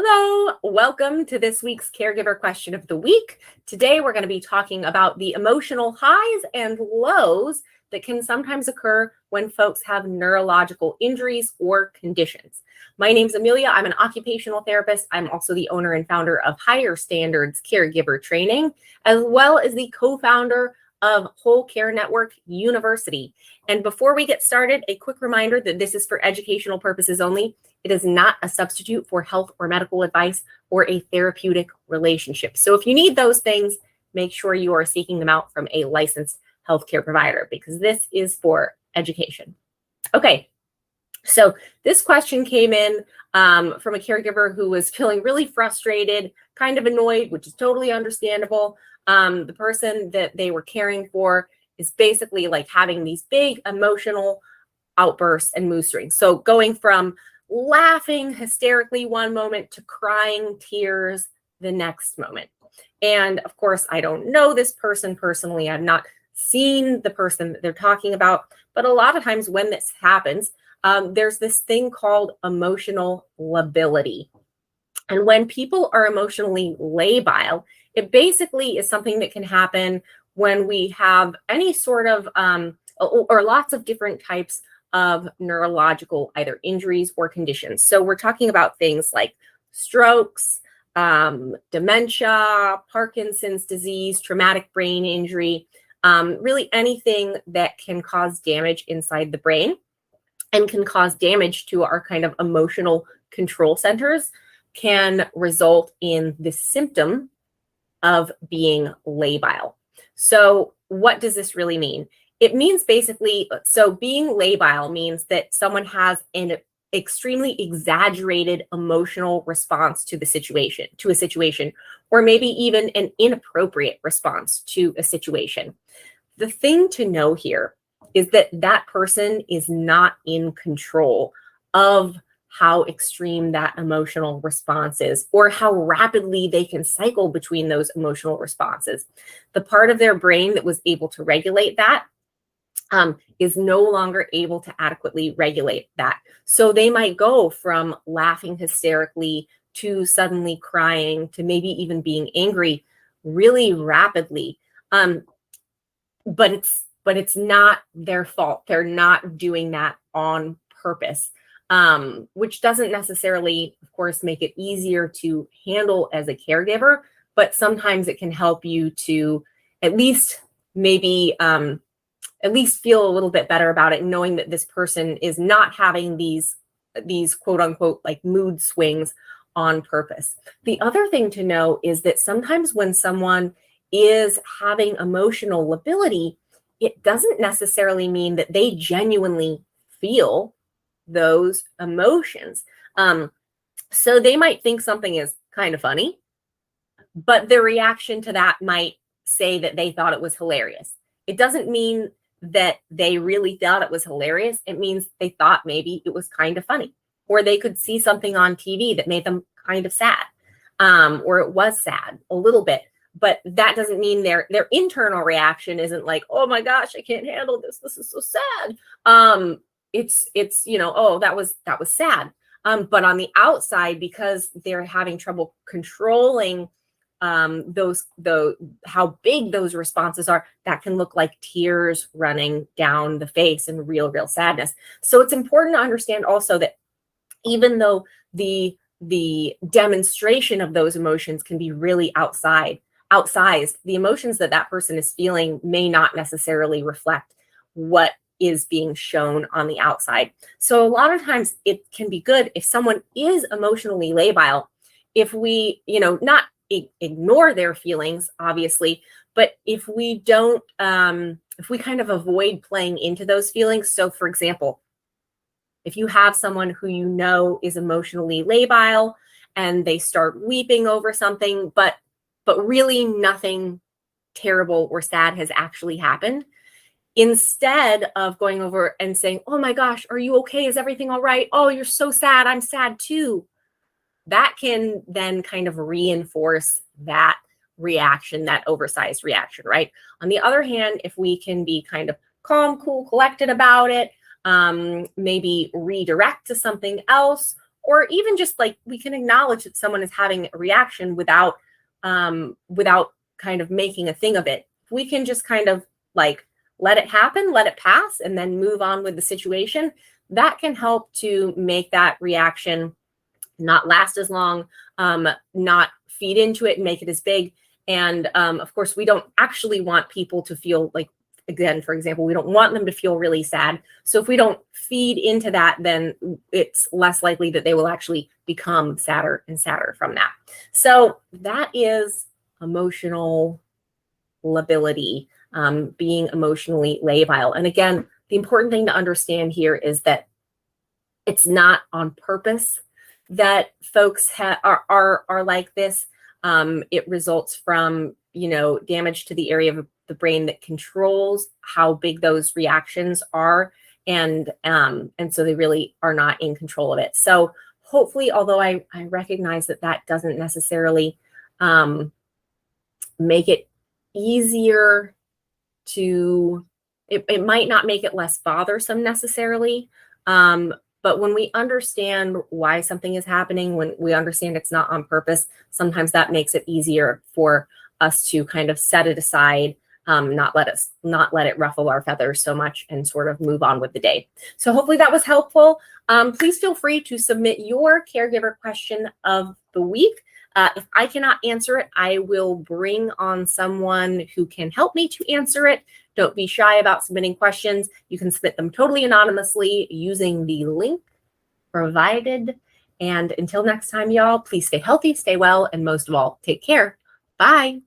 Hello, welcome to this week's Caregiver Question of the Week. Today we're going to be talking about the emotional highs and lows that can sometimes occur when folks have neurological injuries or conditions. My name's Amelia. I'm an occupational therapist. I'm also the owner and founder of Higher Standards Caregiver Training, as well as the co-founder of Whole Care Network University. And before we get started, a quick reminder that this is for educational purposes only. It is not a substitute for health or medical advice or a therapeutic relationship. So if you need those things, make sure you are seeking them out from a licensed healthcare provider because this is for education. Okay, so this question came in from a caregiver who was feeling really frustrated, kind of annoyed, which is totally understandable. The person that they were caring for is basically like having these big emotional outbursts and mood swings. So going from laughing hysterically one moment to crying tears the next moment. And of course, I don't know this person personally. I've not seen the person that they're talking about. But a lot of times when this happens, there's this thing called emotional lability. And when people are emotionally labile, it basically is something that can happen when we have any sort of, or lots of different types of neurological either injuries or conditions. So we're talking about things like strokes, dementia, Parkinson's disease, traumatic brain injury, really anything that can cause damage inside the brain and can cause damage to our kind of emotional control centers can result in the symptom of being labile. So what does this really mean? It means basically, so being labile means that someone has an extremely exaggerated emotional response to a situation, or maybe even an inappropriate response to a situation. The thing to know here is that that person is not in control of how extreme that emotional response is or how rapidly they can cycle between those emotional responses. The part of their brain that was able to regulate that is no longer able to adequately regulate that. So they might go from laughing hysterically to suddenly crying to maybe even being angry really rapidly. But it's not their fault. They're not doing that on purpose, which doesn't necessarily, of course, make it easier to handle as a caregiver, but sometimes it can help you to at least maybe at least feel a little bit better about it, knowing that this person is not having these quote unquote like mood swings on purpose. The other thing to know is that sometimes when someone is having emotional lability, it doesn't necessarily mean that they genuinely feel those emotions. So they might think something is kind of funny, but their reaction to that might say that they thought it was hilarious. It doesn't mean that they really thought it was hilarious. It means they thought maybe it was kind of funny, or they could see something on TV that made them kind of sad, or it was sad a little bit. But that doesn't mean their internal reaction isn't like, oh my gosh, I can't handle this. This is so sad. It's oh, that was sad. But on the outside, because they're having trouble controlling how big those responses are, that can look like tears running down the face and real sadness. So it's important to understand also that even though the demonstration of those emotions can be really outsized, the emotions that person is feeling may not necessarily reflect what is being shown on the outside. So a lot of times it can be good if someone is emotionally labile, if we, not ignore their feelings, obviously, but if we don't, if we kind of avoid playing into those feelings. So for example, if you have someone who is emotionally labile and they start weeping over something, but really nothing terrible or sad has actually happened, instead of going over and saying, oh my gosh, are you okay? Is everything all right? Oh, you're so sad. I'm sad too. That can then kind of reinforce that reaction, that oversized reaction, right? On the other hand, if we can be kind of calm, cool, collected about it, maybe redirect to something else, or even just like we can acknowledge that someone is having a reaction without kind of making a thing of it. We can just kind of like let it happen, let it pass, and then move on with the situation. That can help to make that reaction not last as long, not feed into it and make it as big. And of course, we don't actually want people to feel like, again, for example, we don't want them to feel really sad. So if we don't feed into that, then it's less likely that they will actually become sadder and sadder from that. So that is emotional lability, being emotionally labile. And again, the important thing to understand here is that it's not on purpose that folks are like this. It results from, damage to the area of the brain that controls how big those reactions are, and so they really are not in control of it. So hopefully, although I recognize that doesn't necessarily make it easier to, it might not make it less bothersome necessarily. But when we understand why something is happening, when we understand it's not on purpose, sometimes that makes it easier for us to kind of set it aside, not let it ruffle our feathers so much, and sort of move on with the day. So hopefully that was helpful. Please feel free to submit your caregiver question of the week. If I cannot answer it, I will bring on someone who can help me to answer it. Don't be shy about submitting questions. You can submit them totally anonymously using the link provided. And until next time, y'all, please stay healthy, stay well, and most of all, take care. Bye.